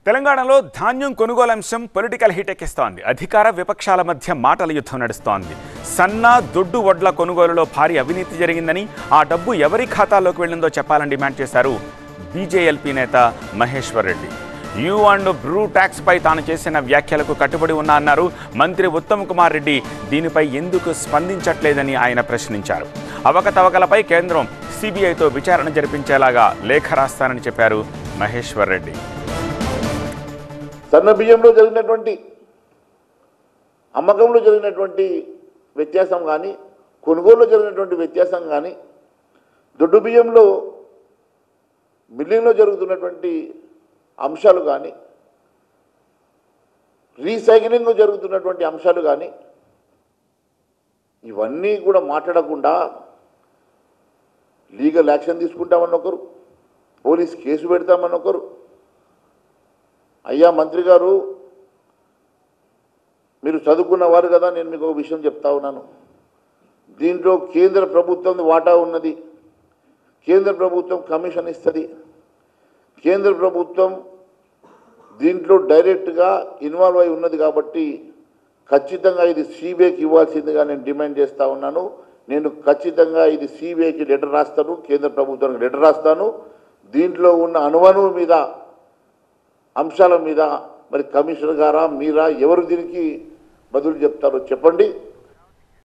తెలంగాణలో ధాన్యం కొనుగోలు అంశం పొలిటికల్ హీట్ ఎక్కిస్తోంది. అధికార విపక్షాల మధ్య మాటల యుద్ధం నడుస్తోంది. సన్న దొడ్డు వడ్ల కొనుగోలులో భారీ అవినీతి జరిగిందని, ఆ డబ్బు ఎవరి ఖాతాలోకి వెళ్ళిందో చెప్పాలని డిమాండ్ చేశారు బీజేఎల్పీ నేత మహేశ్వర్ రెడ్డి. యూ అండ్ బ్రూ ట్యాక్స్ పై తాను చేసిన వ్యాఖ్యలకు కట్టుబడి ఉన్నా అన్నారు. మంత్రి ఉత్తమ్ కుమార్ రెడ్డి దీనిపై ఎందుకు స్పందించట్లేదని ఆయన ప్రశ్నించారు. అవకతవకలపై కేంద్రం సిబిఐతో విచారణ జరిపించేలాగా లేఖ రాస్తానని చెప్పారు మహేశ్వర్ రెడ్డి. సన్న బియ్యంలో జరిగినటువంటి అమ్మకంలో జరిగినటువంటి వ్యత్యాసం కానీ, కొనుగోలులో జరిగినటువంటి వ్యత్యాసం కానీ, దొడ్డు బియ్యంలో మిల్లింగ్లో జరుగుతున్నటువంటి అంశాలు కానీ, రీసైక్లింగ్లో జరుగుతున్నటువంటి అంశాలు కానీ, ఇవన్నీ కూడా మాట్లాడకుండా లీగల్ యాక్షన్ తీసుకుంటామని ఒకరు, పోలీస్ కేసు పెడతామని ఒకరు. అయ్యా మంత్రి గారు, మీరు చదువుకున్నవారు కదా, నేను మీకు ఒక విషయం చెప్తా ఉన్నాను. దీంట్లో కేంద్ర ప్రభుత్వం వాటా ఉన్నది, కేంద్ర ప్రభుత్వం కమిషన్ ఇస్తుంది, కేంద్ర ప్రభుత్వం దీంట్లో డైరెక్ట్గా ఇన్వాల్వ్ అయి ఉన్నది. కాబట్టి ఖచ్చితంగా ఇది సిబిఐకి ఇవ్వాల్సిందిగా నేను డిమాండ్ చేస్తూ ఉన్నాను. నేను ఖచ్చితంగా ఇది సిబిఐకి లెటర్ రాస్తాను, కేంద్ర ప్రభుత్వానికి లెటర్ రాస్తాను. దీంట్లో ఉన్న అనుమానం మీద, అంశాల మీద మరి కమిషనర్ గారా, మీరా, ఎవరు దీనికి బదులు చెప్తారో చెప్పండి.